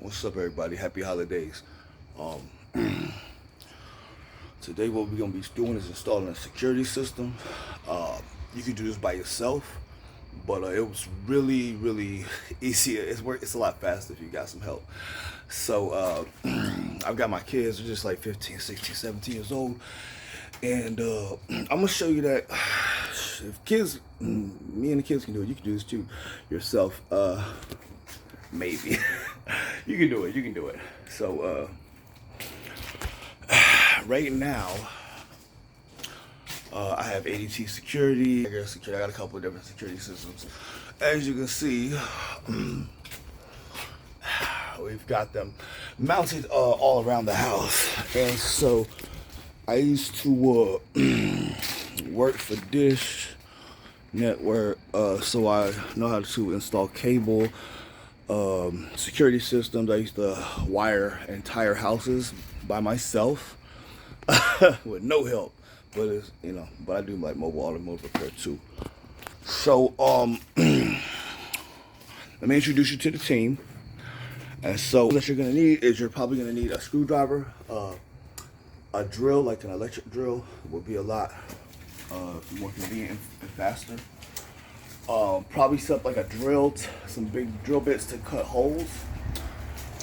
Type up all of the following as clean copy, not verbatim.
What's up, everybody? Happy holidays. Um, Today, what we're gonna be doing is installing a security system. You can do this by yourself, but it was really easy. It's a lot faster if you got some help. So I've got my kids. They're just like 15, 16, 17 years old, and I'm gonna show you that if kids, me and the kids can do it, you can do this too yourself. Maybe you can do it. You can do it. So right now, I have ADT security. I got a couple of different security systems. As you can see, we've got them mounted all around the house. And so I used to work for Dish Network, so I know how to install cable, security systems. I used to wire entire houses by myself with no help, but it's, but I do like mobile automotive repair too. So let me introduce you to the team. And so what you're gonna need is you're probably gonna need a screwdriver, a drill, like an electric drill would be a lot more convenient and faster. Probably something like a drill, some big drill bits to cut holes.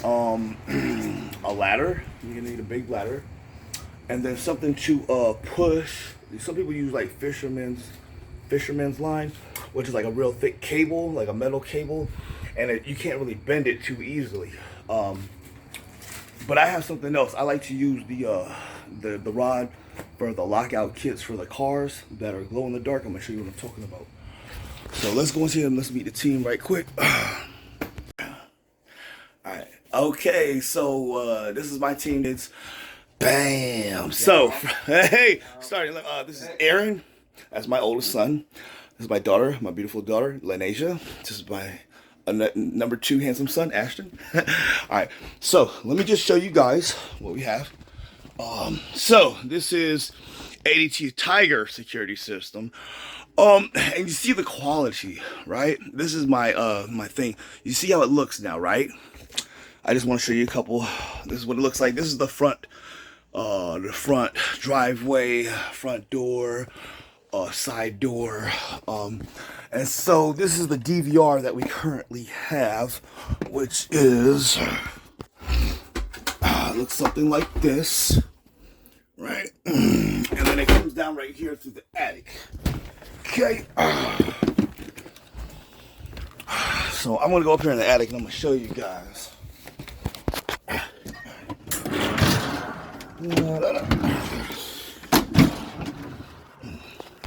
A ladder, you're gonna need a big ladder, and then something to push. Some people use like fisherman's line, which is like a real thick cable, like a metal cable, and you can't really bend it too easily. But I have something else. I like to use the rod for the lockout kits for the cars that are glow in the dark. I'm gonna show you what I'm talking about. So let's go into here and let's meet the team right quick. Alright. Okay, so this is my team. It's bam. So hey, starting. This is Aaron. That's my oldest son. This is my daughter, my beautiful daughter, Lenasia. This is my number 2 handsome son, Ashton. Alright, so let me just show you guys what we have. So this is ADT Tiger security system. And you see the quality, right? This is my my thing. You see how it looks now, right? I just want to show you a couple. This is what it looks like. This is the front driveway, front door, side door. And so this is the DVR that we currently have, which is looks something like this, right? And then it comes down right here through the attic. Okay. So I'm gonna go up here in the attic and I'm gonna show you guys.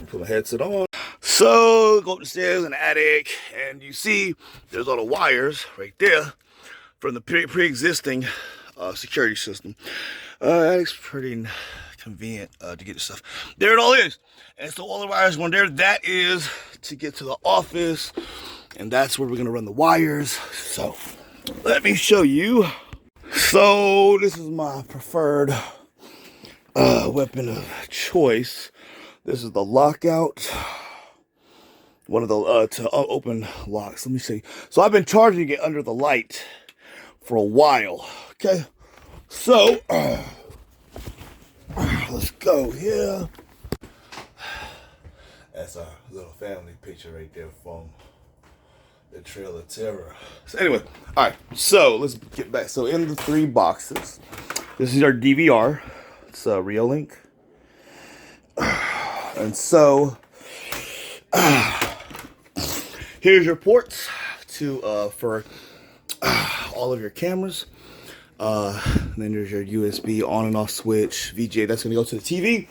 Put my headset on. So go up the stairs in the attic, and you see there's all the wires right there from the pre-existing security system. Attic's pretty convenient to get the stuff. There it all is. And so all the wires going there, that is to get to the office, and that's where we're gonna run the wires. So let me show you. So this is my preferred weapon of choice. This is the lockout, one of the to open locks. Let me see. So I've been charging it under the light for a while. Okay, so let's go here. That's our little family picture right there from the Trail of Terror. So anyway, all right, so let's get back. So in the 3 boxes, this is our DVR. It's a reolink. And so here's your ports to for all of your cameras. Then there's your USB on and off switch, VGA. That's gonna go to the TV.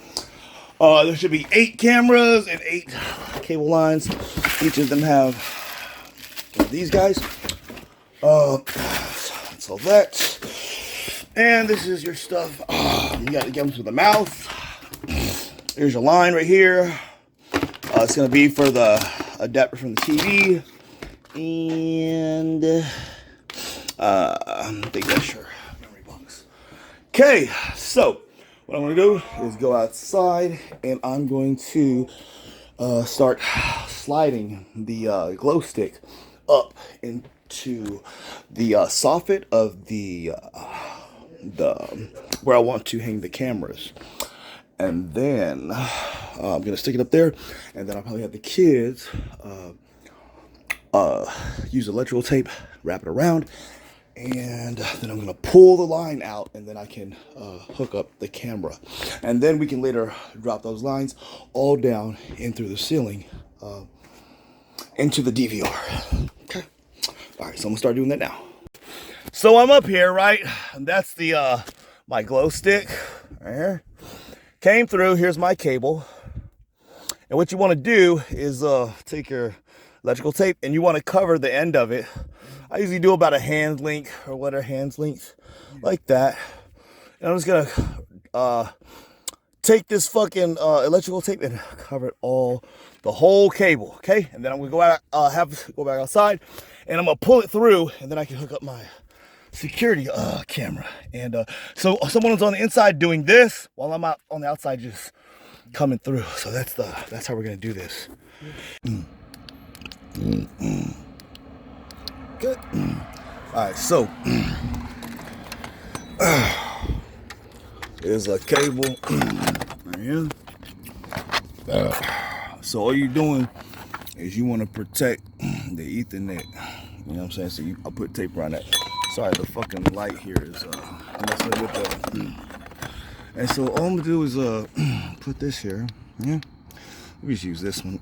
There should be 8 cameras and 8 cable lines. Each of them have these guys. That's all that. And this is your stuff. You got to get them to the mouth. Here's your line right here. It's going to be for the adapter from the TV. And I think that's your memory box. Okay, so what I'm going to do is go outside, and I'm going to start sliding the glow stick up and to the soffit of the where I want to hang the cameras. And then I'm gonna stick it up there, and then I'll probably have the kids use electrical tape, wrap it around, and then I'm gonna pull the line out, and then I can hook up the camera, and then we can later drop those lines all down in through the ceiling into the DVR. Okay. All right, so I'm gonna start doing that now. So I'm up here, right? And that's the my glow stick right here. Came through. Here's my cable, and what you want to do is take your electrical tape, and you want to cover the end of it. I usually do about a hand length or whatever, hands length, like that. And I'm just gonna take this fucking electrical tape and cover it the whole cable, okay? And then I'm gonna go out, go back outside, and I'm gonna pull it through, and then I can hook up my security camera. And so someone's on the inside doing this while I'm out on the outside just coming through. So that's how we're gonna do this. Good. All right, so there's a cable right here. So all you're doing is you want to protect the Ethernet. You know what I'm saying? So I put tape around that. Sorry, the fucking light here is messing with the. And so all I'm gonna do is put this here. Yeah, we just use this one.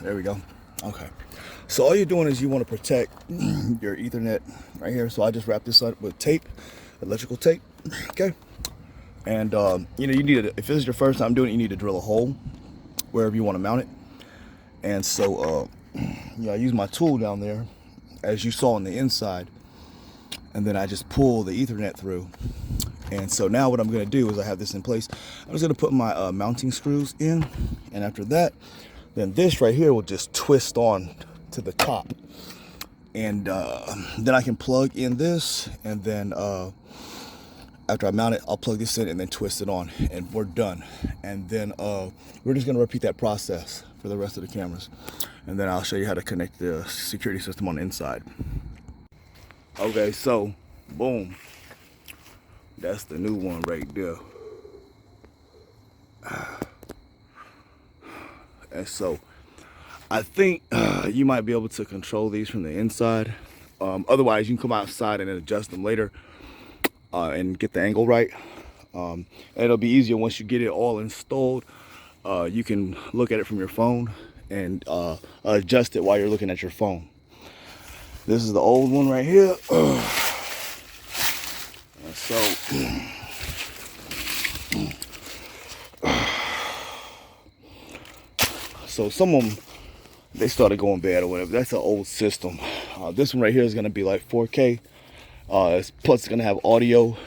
There we go. Okay. So all you're doing is you want to protect your Ethernet right here. So I just wrap this up with tape, electrical tape. Okay. And you know, you need to, if this is your first time doing it, you need to drill a hole wherever you want to mount it. And so I use my tool down there, as you saw on the inside, and then I just pull the Ethernet through. And so now what I'm going to do is I have this in place. I'm just going to put my mounting screws in, and after that, then this right here will just twist on to the top, and then I can plug in this, and then after I mount it, I'll plug this in and then twist it on, and we're done. And then we're just going to repeat that process for the rest of the cameras, and then I'll show you how to connect the security system on the inside. Okay, so boom, that's the new one right there. And so I think you might be able to control these from the inside. Otherwise, you can come outside and then adjust them later and get the angle right. And it'll be easier once you get it all installed. You can look at it from your phone and adjust it while you're looking at your phone. This is the old one right here. And so some of them, they started going bad or whatever. That's an old system. This one right here is going to be like 4K. Plus it's going to have audio.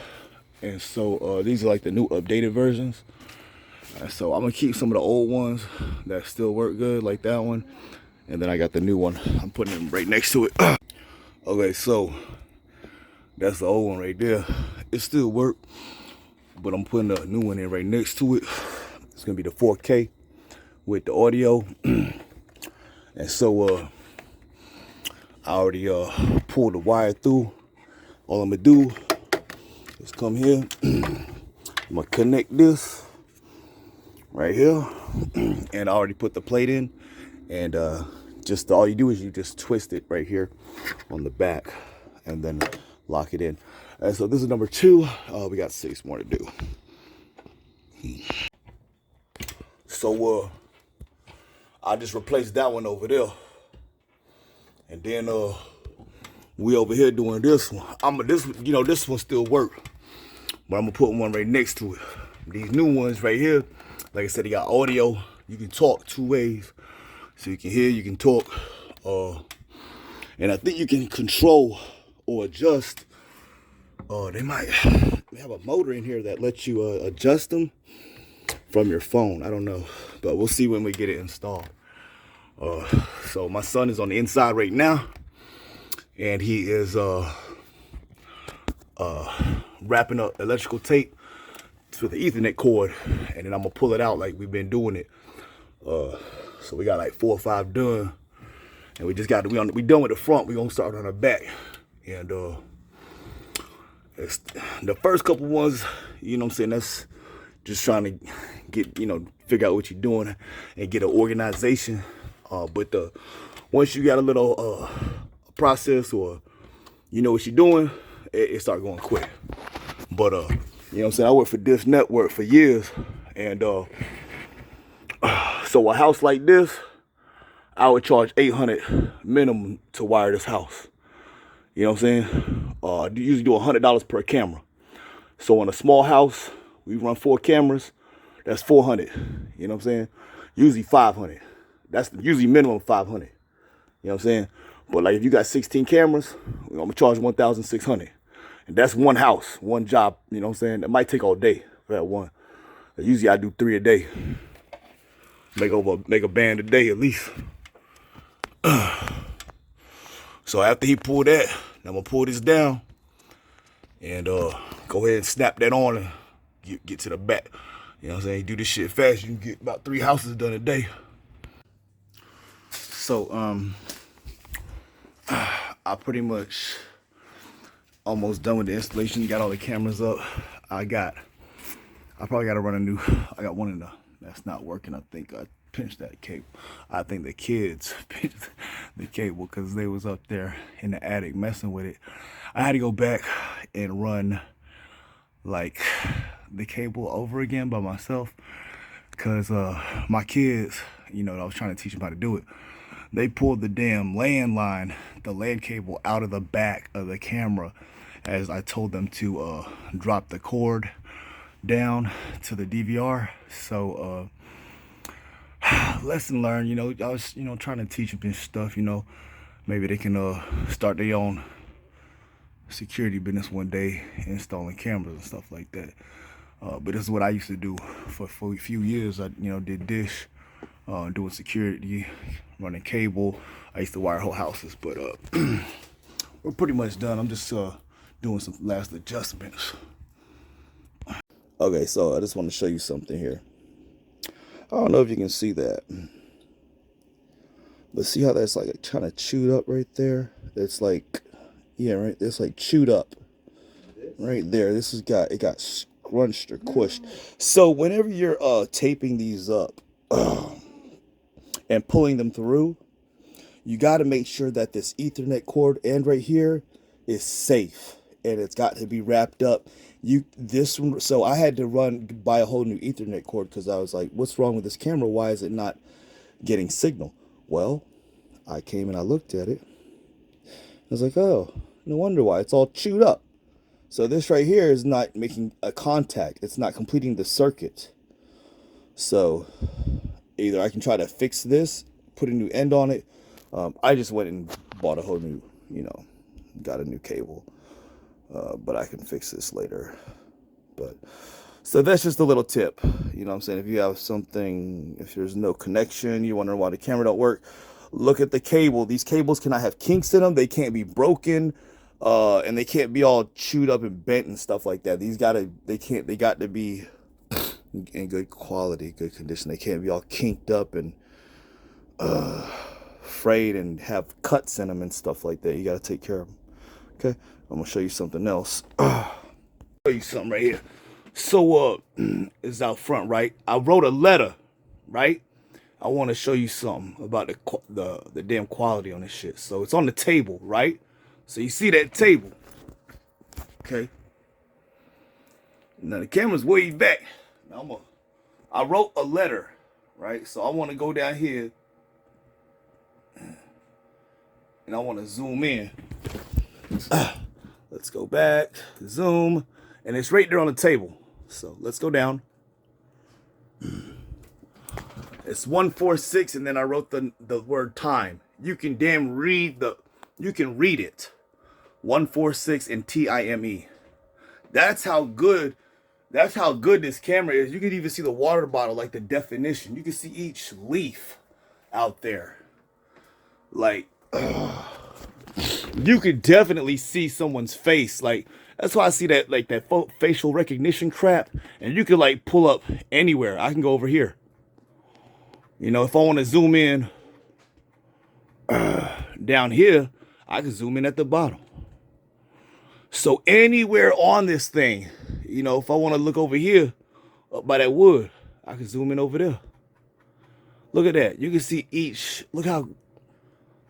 And so these are like the new updated versions. So I'm going to keep some of the old ones that still work good, like that one. And then I got the new one. I'm putting it right next to it. Okay, so that's the old one right there. It still works, but I'm putting a new one in right next to it. It's going to be the 4K with the audio. And so I already pulled the wire through. All I'm gonna do is come here. I'm gonna connect this right here, and I already put the plate in. And just all you do is you just twist it right here on the back, and then lock it in. And so this is number 2. We got 6 more to do. So I just replaced that one over there, and then we over here doing this one. This one still work, but I'm gonna put one right next to it. These new ones right here, like I said, they got audio. You can talk 2 ways, so you can hear, you can talk, and I think you can control or adjust. They have a motor in here that lets you adjust them from your phone. I don't know, but we'll see when we get it installed. So my son is on the inside right now, and he is wrapping up electrical tape to the Ethernet cord, and then I'm gonna pull it out like we've been doing it. So we got like 4 or 5 done, And we just got to, we done with the front. We gonna start on the back. And it's, the first couple ones, you know what I'm saying, that's just trying to get, figure out what you're doing and get an organization. But once you got a little process, or you know what you're doing, it start going quick. But you know what I'm saying, I worked for this network for years, and so a house like this, I would charge $800 minimum to wire this house. You know what I'm saying? Usually do $100 per camera. So on a small house, we run 4 cameras. That's $400. You know what I'm saying? Usually $500. That's usually minimum $500. You know what I'm saying? But like if you got 16 cameras, I'm gonna charge $1,600. And that's one house, one job. You know what I'm saying? It might take all day for that one. Usually I do 3 a day. Make a band a day at least. So after he pulled that, I'm gonna pull this down and go ahead and snap that on and get to the back. You know what I'm saying? You do this shit fast, you can get about 3 houses done a day. So I pretty much almost done with the installation. Got all the cameras up. I probably gotta run a new, I got one in that's not working. I think I pinched that cable. I think the kids pinched the cable because they was up there in the attic messing with it. I had to go back and run like the cable over again by myself because my kids, I was trying to teach them how to do it. They pulled the damn LAN cable out of the back of the camera as I told them to drop the cord down to the DVR. So lesson learned. I was trying to teach them this stuff. Maybe they can start their own security business one day, installing cameras and stuff like that. But this is what I used to do for a few years. I did dish, doing security, running cable. I used to wire whole houses, but we're pretty much done. I'm just doing some last adjustments. Okay, so I just want to show you something here. I don't know if you can see that, but see how that's like kind of chewed up right there? It's like, yeah, right. It's like chewed up right there. It got scrunched or squished. So whenever you're taping these up and pulling them through, you got to make sure that this Ethernet cord and right here is safe, and it's got to be wrapped up. So I had to buy a whole new Ethernet cord because I was like, what's wrong with this camera? Why is it not getting signal? Well, I came and I looked at it. I was like, oh, no wonder why. It's all chewed up. So this right here is not making a contact. It's not completing the circuit. So either I can try to fix this, put a new end on it. I just went and bought a whole new, got a new cable. But I can fix this later. But so that's just a little tip. You know what I'm saying? If you have something, if there's no connection, you wonder why the camera don't work, look at the cable. These cables cannot have kinks in them. They can't be broken. And they can't be all chewed up and bent and stuff like that. They got to be in good quality, good condition. They can't be all kinked up and frayed and have cuts in them and stuff like that. You got to take care of them. Okay, I'm gonna show you something else. Show you something right here. So it's out front, right? I wrote a letter, right? I want to show you something about the damn quality on this shit. So it's on the table, right? So you see that table, okay? Now the camera's way back. Now I wrote a letter, right? So I want to go down here and I want to zoom in. Let's go back, zoom, and it's right there on the table. So let's go down. It's 146, and then I wrote the word time. You can read it. 146 and TIME. That's how good this camera is. You can even see the water bottle, like the definition. You can see each leaf out there. Like, you could definitely see someone's face. Like, that's why I see that, like, that facial recognition crap. And you could, like, pull up anywhere. I can go over here. If I want to zoom in, down here, I can zoom in at the bottom. So anywhere on this thing, you know, if I want to look over here up by that wood, I can zoom in over there. Look at that. You can see each. Look how,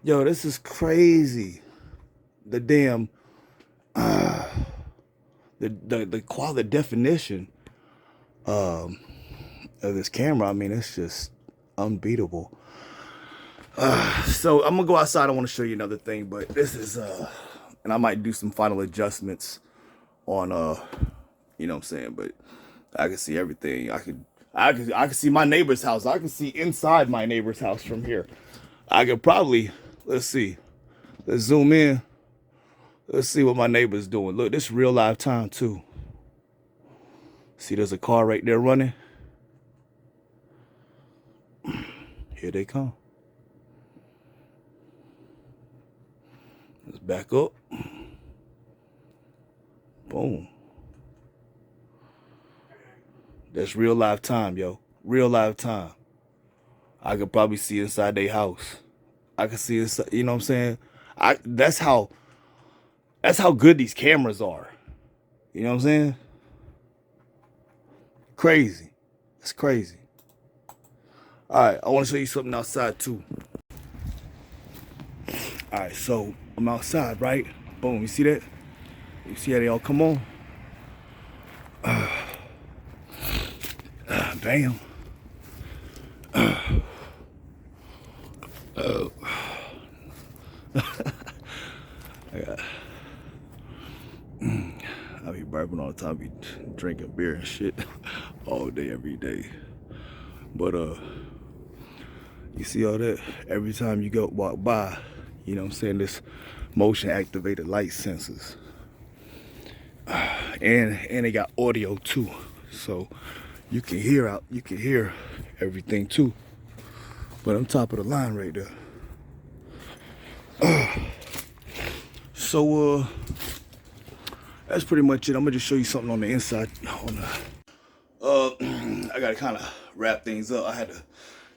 yo, this is crazy. The damn, the quality definition of this camera. I mean, it's just unbeatable. So I'm gonna go outside. I want to show you another thing, but this is and I might do some final adjustments on you know what I'm saying, but I can see everything. I can see my neighbor's house. I can see inside my neighbor's house from here. I could probably, let's see, let's zoom in. Let's see what my neighbor's doing. Look, this is real live time too. See, there's a car right there running. Here they come. Let's back up. Boom. That's real live time, yo. Real live time. I could probably see inside their house. I could see inside, you know what I'm saying? That's how good these cameras are. You know what I'm saying? Crazy. It's crazy. All right, I want to show you something outside too. All right, so I'm outside, right? Boom, you see that? You see how they all come on? Bam. I be burping all the time, be drinking beer and shit all day, every day. But you see all that? Every time you go walk by, you know what I'm saying, this motion activated light sensors. And they got audio too. So you can hear everything too. But I'm top of the line right there. So that's pretty much it. I'm gonna just show you something on the inside. I gotta kind of wrap things up. I had to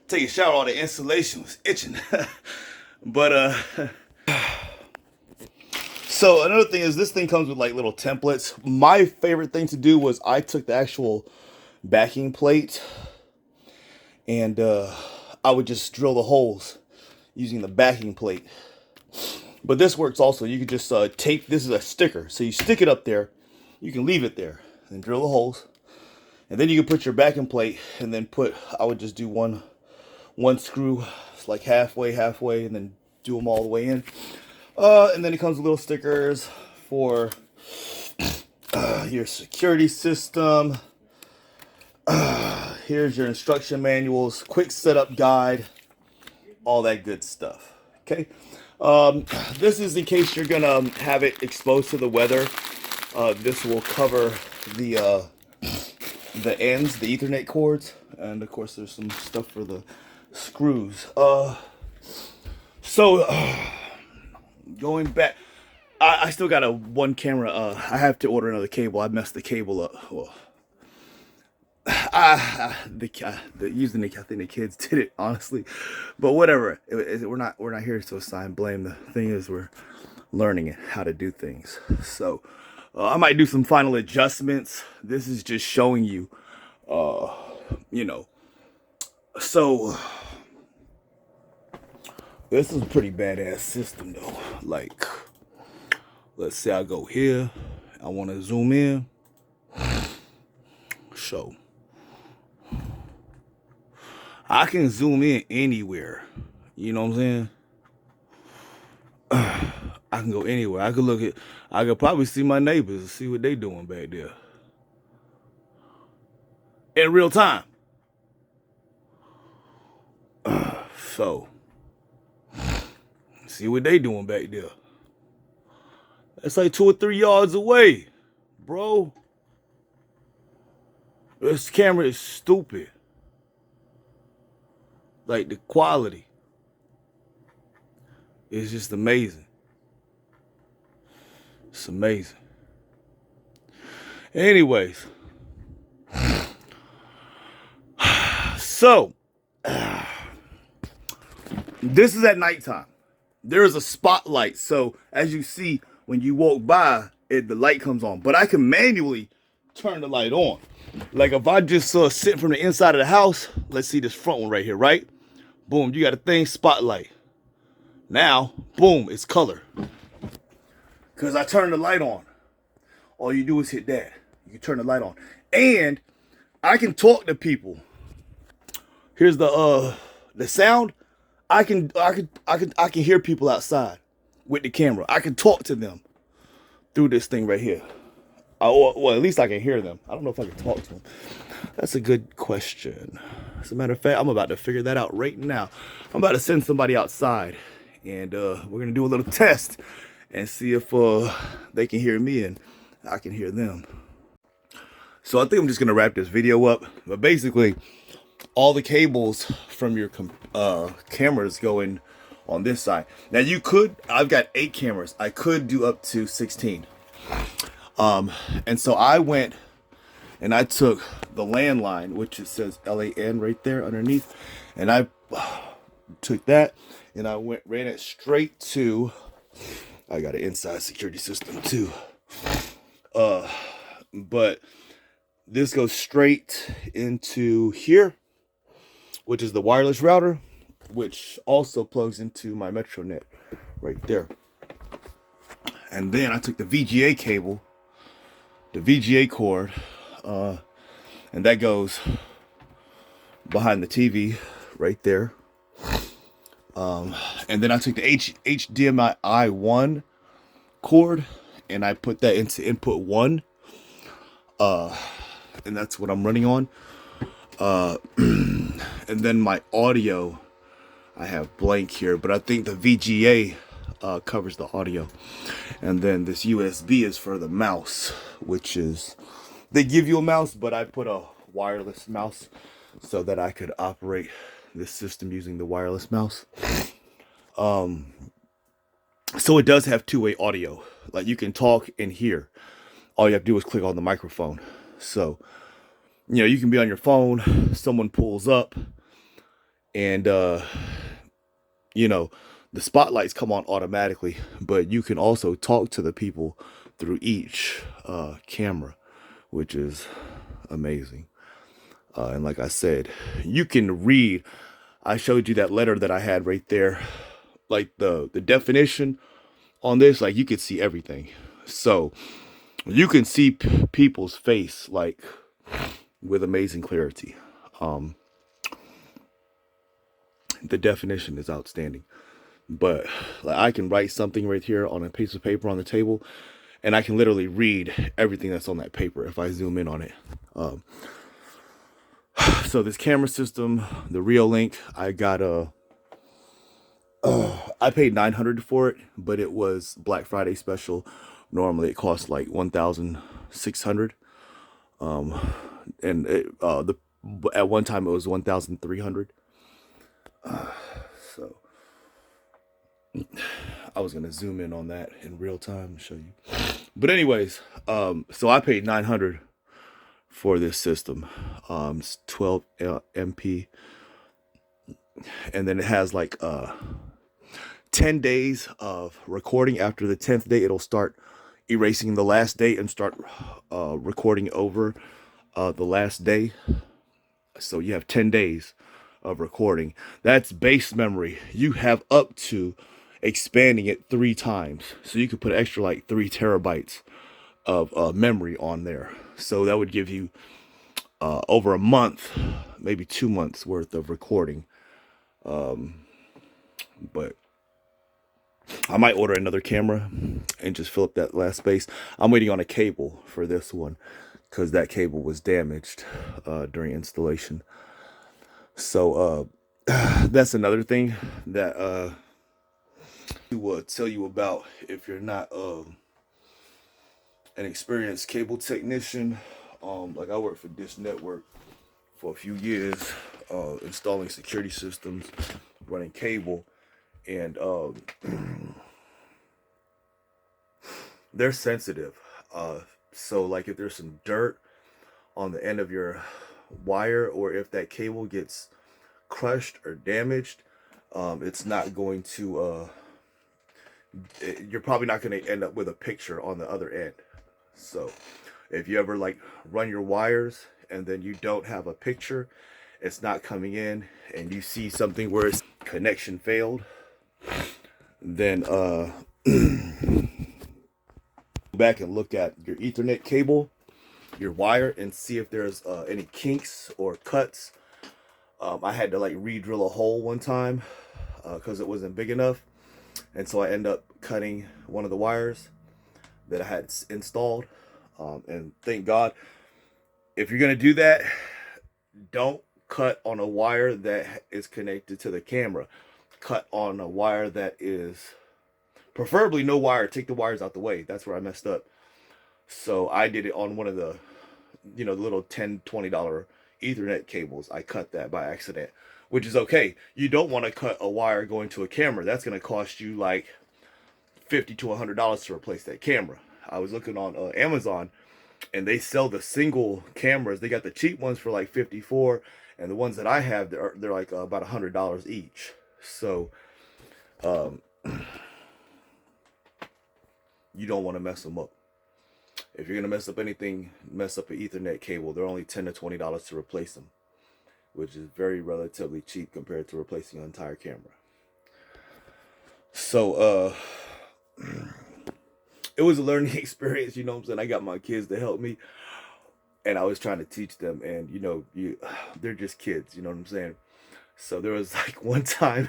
take a shower. All the insulation was itching. But so another thing is, this thing comes with like little templates. My favorite thing to do was I took the actual backing plate and I would just drill the holes using the backing plate. But this works also. You could just tape, this is a sticker. So you stick it up there, you can leave it there and drill the holes. And then you can put your backing plate and then I would just do one screw, it's like halfway, and then do them all the way in. And then it comes with little stickers for your security system. Here's your instruction manuals, quick setup guide, all that good stuff. Okay. This is in case you're gonna have it exposed to the weather. This will cover the ends, the Ethernet cords, and of course there's some stuff for the screws. Going back, I still got one camera. I have to order another cable. I messed the cable up. Well, I think the kids did it, honestly, but whatever. We're not here to assign blame. The thing is, we're learning how to do things. So I might do some final adjustments. This is just showing you, you know. So this is a pretty badass system, though. Like, let's say I go here. I want to zoom in. So I can zoom in anywhere. You know what I'm saying? I can go anywhere. I could probably see my neighbors and see what they doing back there. In real time. So, see what they doing back there. That's like 2 or 3 yards away, bro. This camera is stupid. Like, the quality is just amazing. It's amazing. Anyways, so this is at nighttime. there is a spotlight. So as you see, when you walk by, the light comes on. But I can manually turn the light on. Like if I just sit from the inside of the house, let's see this front one right here, right? Boom, you got a thing, spotlight. Now, boom, it's color. Because I turn the light on. All you do is hit that. You can turn the light on. And I can talk to people. Here's the sound. I can hear people outside with the camera. I can talk to them through this thing right here. Well, at least I can hear them. I don't know if I can talk to them. That's a good question. As a matter of fact, I'm about to figure that out right now. I'm about to send somebody outside, and we're gonna do a little test and see if they can hear me and I can hear them. So I think I'm just gonna wrap this video up. But basically, all the cables from your cameras go in on this side. Now I've got 8 cameras. I could do up to 16. And so I went and I took the landline, which it says LAN right there underneath, and I took that and I ran it straight to, I got an inside security system too. But this goes straight into here, which is the wireless router, which also plugs into my MetroNet right there. And then I took the VGA cable, the VGA cord, and that goes behind the TV right there. And then I took the HDMI 1 cord and I put that into input 1. And that's what I'm running on. And then my audio, I have blank here, but I think the VGA covers the audio. And then this USB is for the mouse, which is, they give you a mouse, but I put a wireless mouse so that I could operate this system using the wireless mouse. So it does have two-way audio. Like you can talk and hear. All you have to do is click on the microphone. So, you know, you can be on your phone, someone pulls up, and, you know, the spotlights come on automatically, but you can also talk to the people through each camera, which is amazing. And like I said, you can read. I showed you that letter that I had right there. Like the definition on this, like you could see everything. So you can see people's face like with amazing clarity. The definition is outstanding. But like, I can write something right here on a piece of paper on the table, and I can literally read everything that's on that paper if I zoom in on it. So this camera system, the reolink, I got I paid $900 for it, but it was Black Friday special. Normally it costs like $1,600. And at one time it was $1,300. So I was gonna zoom in on that in real time and show you. But anyways, so I paid $900 for this system. It's 12 MP, and then it has like 10 days of recording. After the 10th day, it'll start erasing the last day and start recording over the last day. So you have 10 days of recording. That's base memory. You have up to expanding it 3 times. So you could put extra like 3 terabytes of memory on there. So that would give you over a month, maybe 2 months worth of recording. But I might order another camera and just fill up that last space. I'm waiting on a cable for this one because that cable was damaged during installation. So that's another thing that to tell you about if you're not an experienced cable technician. Like I worked for Dish Network for a few years, installing security systems, running cable, and they're sensitive. So like if there's some dirt on the end of your wire, or if that cable gets crushed or damaged, it's not going to you're probably not going to end up with a picture on the other end. So if you ever like run your wires and then you don't have a picture, it's not coming in, and you see something where it's connection failed, then go back and look at your Ethernet cable, your wire, and see if there's any kinks or cuts. I had to like re-drill a hole one time because it wasn't big enough, and so I end up cutting one of the wires that I had installed. And thank God, if you're gonna do that, don't cut on a wire that is connected to the camera. Cut on a wire that is preferably no wire. Take the wires out the way. That's where I messed up. So I did it on one of the, the little $10-$20 Ethernet cables. I cut that by accident, which is okay. You don't want to cut a wire going to a camera. That's going to cost you like $50 to $100 to replace that camera. I was looking on Amazon, and they sell the single cameras. They got the cheap ones for like $54, and the ones that I have, they're like about $100 each. So you don't want to mess them up. If you're gonna mess up anything, mess up an Ethernet cable. They're only $10 to $20 to replace them, which is very relatively cheap compared to replacing an entire camera. So it was a learning experience, you know what I'm saying? I got my kids to help me, and I was trying to teach them, and they're just kids, you know what I'm saying? So there was like one time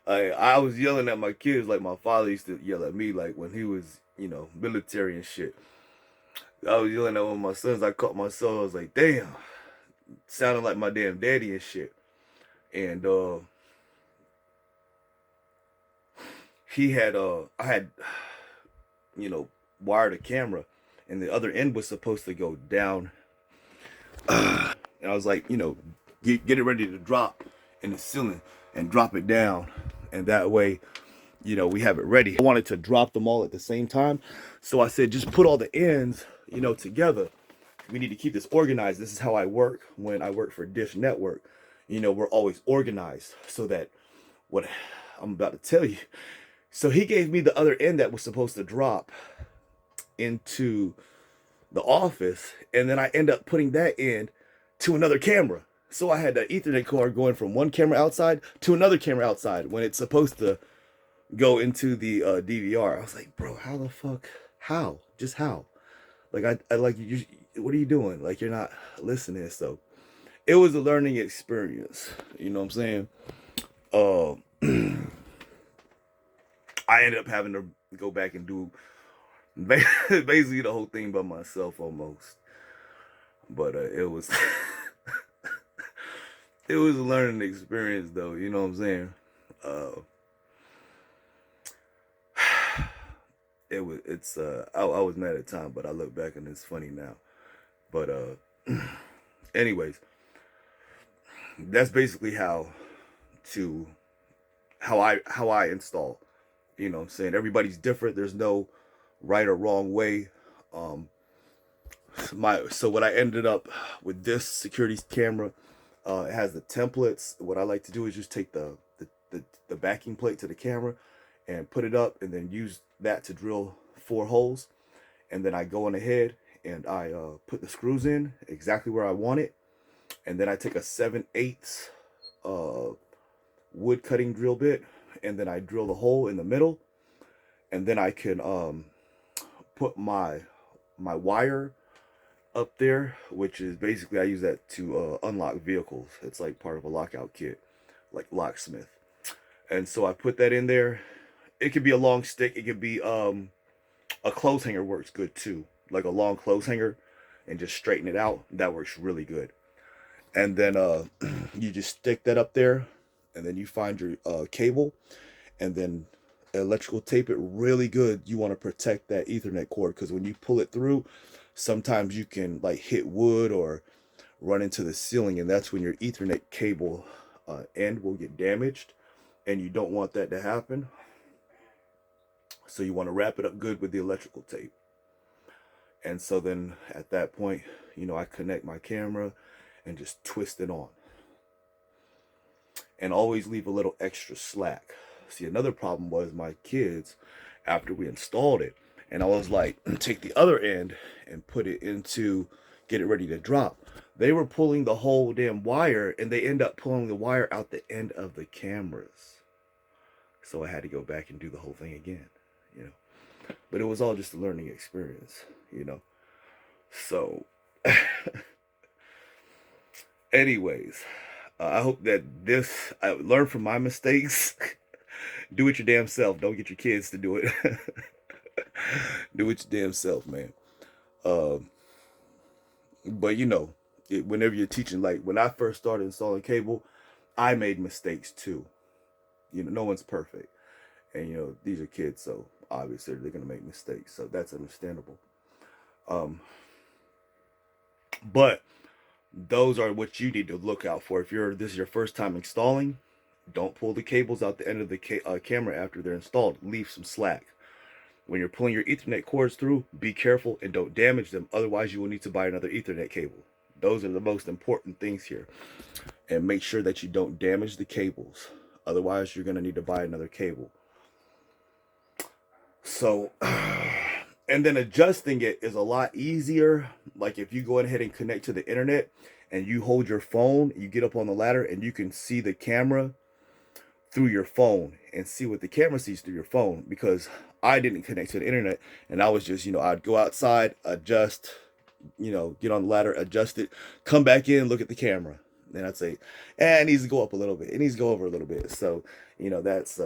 I was yelling at my kids like my father used to yell at me, like when he was, military and shit. I was yelling at one of my sons. I caught myself. I was like, damn, sounding like my damn daddy and shit. And I had, wired a camera, and the other end was supposed to go down. And I was like, get it ready to drop in the ceiling and drop it down, and that way, we have it ready. I wanted to drop them all at the same time, so I said, just put all the ends, together. We need to keep this organized. This is how I work when I work for Dish Network. We're always organized, so that what I'm about to tell you. So he gave me the other end that was supposed to drop into the office, and then I end up putting that end to another camera. So I had the Ethernet cord going from one camera outside to another camera outside when it's supposed to go into the DVR. I was like, bro, how the fuck? How? Just how? Like, I like, you. What are you doing? Like, you're not listening. So it was a learning experience. You know what I'm saying? I ended up having to go back and do basically the whole thing by myself almost. But it was it was a learning experience though, you know what I'm saying? I was mad at the time, but I look back and it's funny now. But anyways, that's basically how I install. You know what I'm saying? Everybody's different. There's no right or wrong way. So what I ended up with this security camera, it has the templates. What I like to do is just take the backing plate to the camera and put it up, and then use that to drill 4 holes. And then I go on ahead and I put the screws in exactly where I want it. And then I take a 7/8 wood cutting drill bit, and then I drill the hole in the middle, and then I can put my wire up there, which is basically I use that to unlock vehicles. It's like part of a lockout kit, like locksmith. And so I put that in there. It could be a long stick. It could be a clothes hanger works good too, like a long clothes hanger, and just straighten it out. That works really good. And then you just stick that up there, and then you find your cable, and then electrical tape it really good. You want to protect that Ethernet cord, because when you pull it through, sometimes you can like hit wood or run into the ceiling, and that's when your Ethernet cable end will get damaged, and you don't want that to happen. So you want to wrap it up good with the electrical tape. And so then at that point, I connect my camera and just twist it on. And always leave a little extra slack. See, another problem was my kids, after we installed it, and I was like, take the other end and put it into, get it ready to drop. They were pulling the whole damn wire, and they end up pulling the wire out the end of the cameras. So I had to go back and do the whole thing again, you know. But it was all just a learning experience, you know. So, anyways, I hope that I learn from my mistakes. Do it your damn self. Don't get your kids to do it. Do it your damn self, man. But you know, whenever you're teaching, like when I first started installing cable, I made mistakes too. You know, no one's perfect, and you know these are kids, so obviously they're gonna make mistakes. So that's understandable. But those are what you need to look out for. If this is your first time installing, don't pull the cables out the end of the camera after they're installed. Leave some slack. When you're pulling your Ethernet cords through, be careful and don't damage them. Otherwise, you will need to buy another Ethernet cable. Those are the most important things here. And make sure that you don't damage the cables. Otherwise, you're going to need to buy another cable. So, and then adjusting it is a lot easier. Like if you go ahead and connect to the internet and you hold your phone, you get up on the ladder and you can see the camera through your phone and see what the camera sees through your phone, because I didn't connect to the internet and I was just, you know, I'd go outside, adjust, you know, get on the ladder, adjust it, come back in, look at the camera. Then I'd say, it needs to go up a little bit. It needs to go over a little bit. So, you know, that's,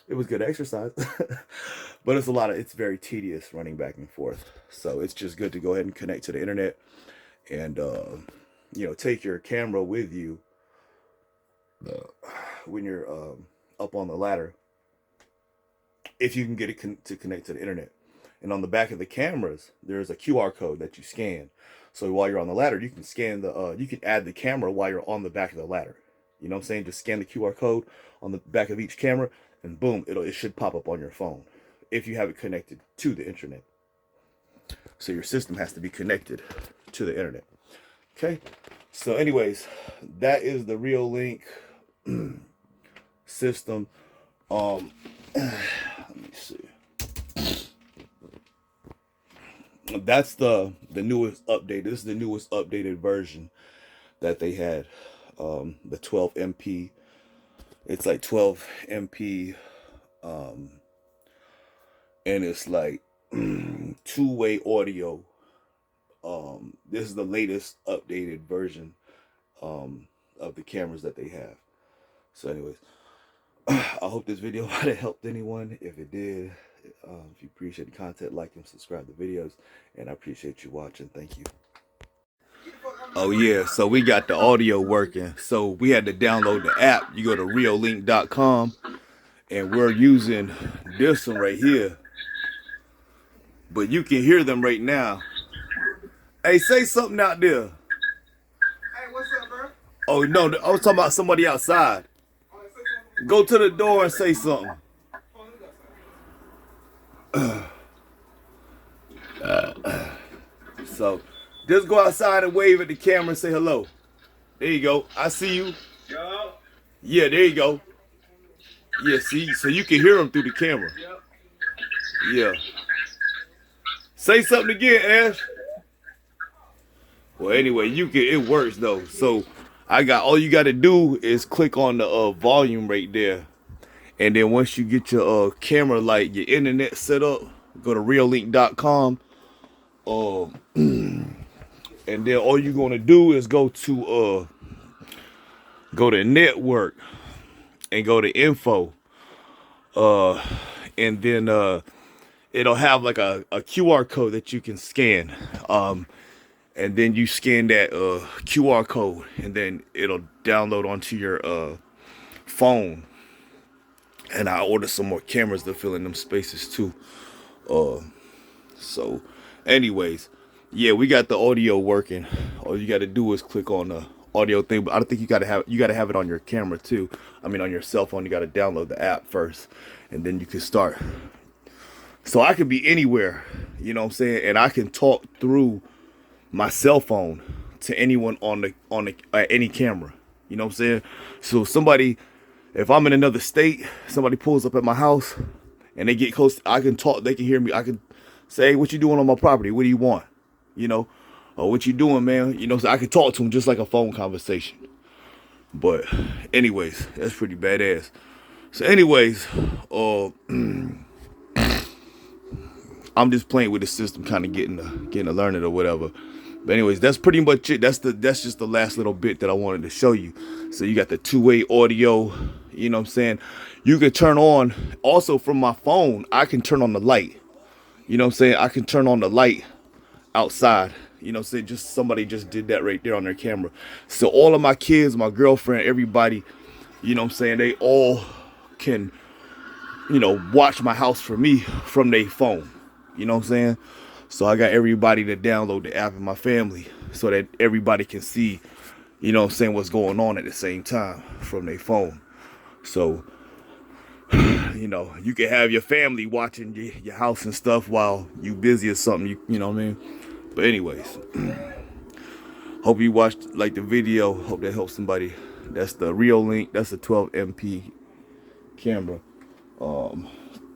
it was good exercise, but it's very tedious running back and forth. So it's just good to go ahead and connect to the internet and, you know, take your camera with you when you're up on the ladder, if you can get it to connect to the internet. And on the back of the cameras, there's a QR code that you scan. So while you're on the ladder, you can scan you can add the camera while you're on the back of the ladder. You know what I'm saying? Just scan the QR code on the back of each camera, and boom, it should pop up on your phone if you have it connected to the internet. So your system has to be connected to the internet. Okay. So anyways, that is the reolink system. Let me see. That's the newest update. This is the newest updated version that they had. The 12 MP. It's like 12 MP, and it's like two-way audio. This is the latest updated version of the cameras that they have. So anyways, I hope this video might have helped anyone. If it did, if you appreciate the content, like and subscribe to videos, and I appreciate you watching. Thank you. Oh yeah, so we got the audio working. So we had to download the app. You go to reolink.com, and we're using this one right here. But you can hear them right now. Hey, say something out there. Hey, what's up, bro? Oh no, I was talking about somebody outside. Go to the door and say something. So just go outside and wave at the camera and say hello. There you go. I see you. Yo. Yeah, there you go. Yeah, see, so you can hear them through the camera. Yep. Yeah. Say something again, Ash. Well, anyway, it works though. So all you got to do is click on the volume right there. And then once you get your camera, like your internet set up, go to reolink.com. And then all you're going to do is go to network and go to info. And then it'll have like a QR code that you can scan. And then you scan that QR code, and then it'll download onto your phone. And I ordered some more cameras to fill in them spaces too. So anyways, yeah, we got the audio working. All you got to do is click on the audio thing, but I don't think you got to have it on your camera too. I mean, on your cell phone, you got to download the app first, and then you can start. So I could be anywhere, you know what I'm saying, and I can talk through my cell phone to anyone on any camera, you know what I'm saying. So somebody, if I'm in another state, somebody pulls up at my house and they get close, I can talk, they can hear me. I can say, hey, what you doing on my property? What do you want? You know, or what you doing, man? You know, so I can talk to them just like a phone conversation. But anyways, that's pretty badass. So anyways, I'm just playing with the system, kind of getting to learn it or whatever. But anyways, that's pretty much it. That's just the last little bit that I wanted to show you. So you got the two-way audio. You know what I'm saying? You can turn on, also from my phone, I can turn on the light. You know what I'm saying? I can turn on the light outside. You know what I'm saying? Just somebody just did that right there on their camera. So all of my kids, my girlfriend, everybody, you know what I'm saying, they all can, you know, watch my house for me from their phone. You know what I'm saying? So I got everybody to download the app in my family so that everybody can see, you know what I'm saying, what's going on at the same time from their phone. So, you know, you can have your family watching your house and stuff while you busy or something, you know what I mean? But anyways, hope you watched like the video. Hope that helps somebody. That's the reolink. That's a 12 MP camera.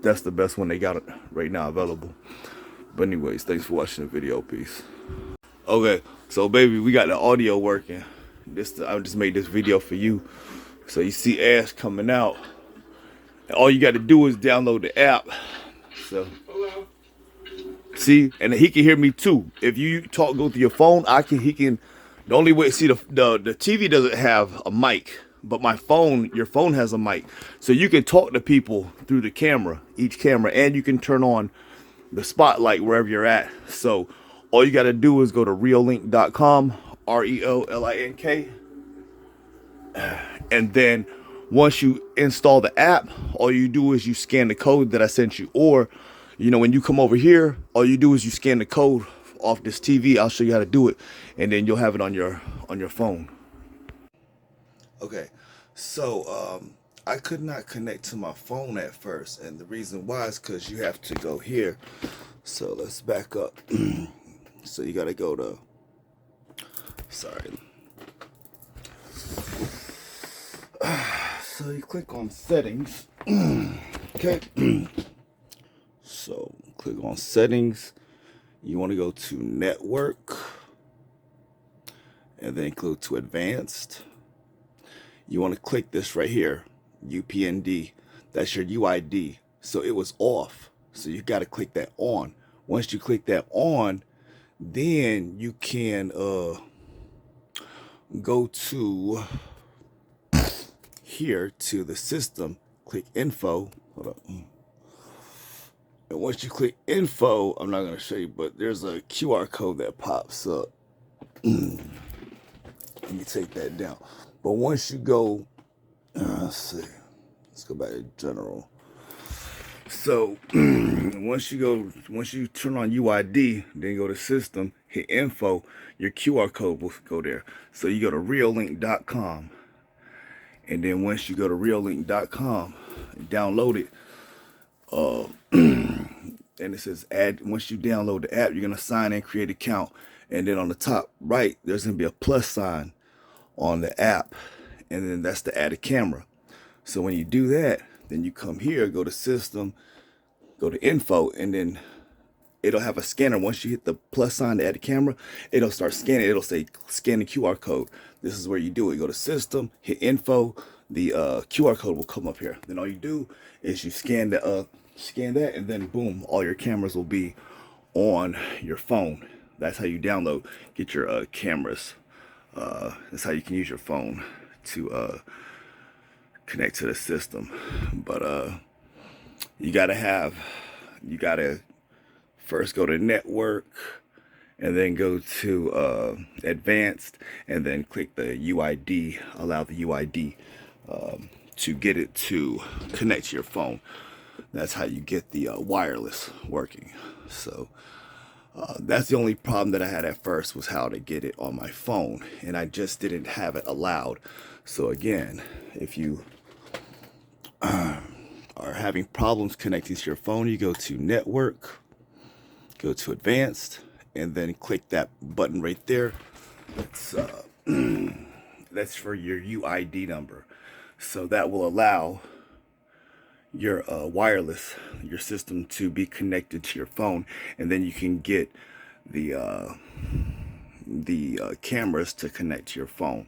That's the best one they got right now available. But anyways, thanks for watching the video. Peace. Okay, so baby, we got the audio working. I just made this video for you. So you see Ash coming out. And all you got to do is download the app. So Hello. see, and he can hear me too. If you go through your phone, he can. The only way, see, the TV doesn't have a mic, but your phone has a mic. So you can talk to people through the camera, each camera, and you can turn on the spotlight wherever you're at. So all you got to do is go to reolink.com, REOLINK. And then once you install the app, all you do is you scan the code that I sent you. Or, you know, when you come over here, all you do is you scan the code off this TV. I'll show you how to do it. And then you'll have it on your phone. Okay, so I could not connect to my phone at first. And the reason why is because you have to go here. So let's back up. So you got to go to, sorry. So you click on settings. Okay. So click on settings. You want to go to network. And then go to advanced. You want to click this right here. UPND. That's your UID. So it was off. So you got to click that on. Once you click that on, then you can go to here to the system, click info. Hold up. And once you click info, I'm not going to show you, but there's a QR code that pops up. Let me take that down. But once you go, let's see, let's go back to general. So once you turn on UID, then go to system, hit info, your QR code will go there. So you go to reolink.com. And then once you go to reolink.com and download it, and it says add, once you download the app, you're going to sign in, create an account. And then on the top right, there's going to be a plus sign on the app. And then that's to add a camera. So when you do that, then you come here, go to system, go to info, and then it'll have a scanner. Once you hit the plus sign to add a camera, it'll start scanning. It'll say scan the QR code. This is where you do it. You go to system, hit info, the QR code will come up here. Then all you do is you scan that, and then boom, all your cameras will be on your phone. That's how you download, get your cameras. That's how you can use your phone to connect to the system. But you gotta first go to network, and then go to advanced, and then click the UID, allow the UID to get it to connect to your phone. That's how you get the wireless working. So that's the only problem that I had at first, was how to get it on my phone, and I just didn't have it allowed. So again, if you are having problems connecting to your phone, you go to network, go to advanced, and then click that button right there. That's for your UID number. So that will allow your your system to be connected to your phone, and then you can get the cameras to connect to your phone.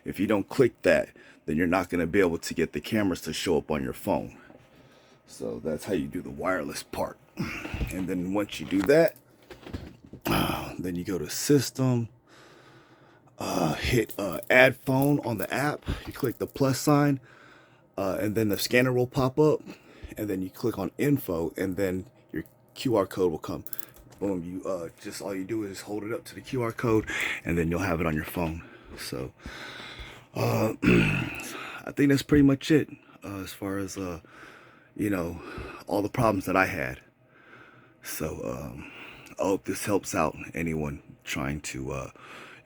If you don't click that, then you're not going to be able to get the cameras to show up on your phone. So that's how you do the wireless part. And then once you do that, then you go to system, hit add phone on the app. You click the plus sign, and then the scanner will pop up, and then you click on info, and then your QR code will come. Boom, you just all you do is hold it up to the QR code, and then you'll have it on your phone. So I think that's pretty much it, as far as you know, all the problems that I had. So I hope this helps out anyone trying to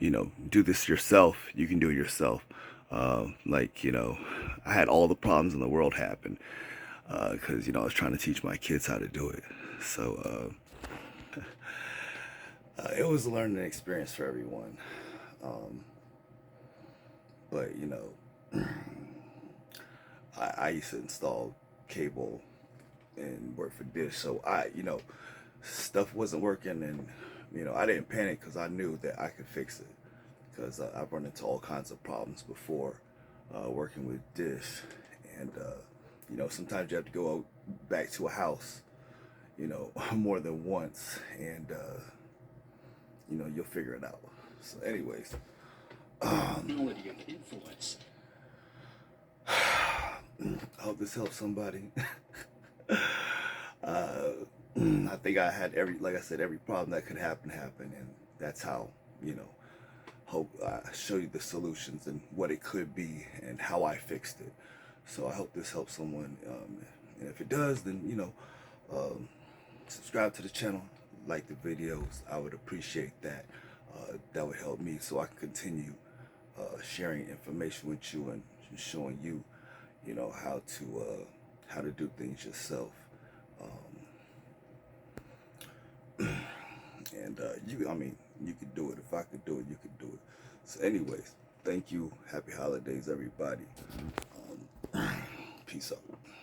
do this yourself. You can do it yourself. Like, I had all the problems in the world happen because I was trying to teach my kids how to do it. So it was a learning experience for everyone. But I used to install cable and work for Dish, so stuff wasn't working, and I didn't panic because I knew that I could fix it, because I've run into all kinds of problems before working with Dish. And sometimes you have to go back to a house more than once, and you'll figure it out. So anyways, Ability of influence. I hope this helps somebody. I think I had like I said, every problem that could happen, and that's how, hope I show you the solutions and what it could be and how I fixed it. So I hope this helps someone. And if it does, then, subscribe to the channel, like the videos. I would appreciate that. That would help me so I can continue sharing information with you and showing you, how to do things yourself. And you could do it. If I could do it, you could do it. So anyways, thank you. Happy holidays, everybody. Peace out.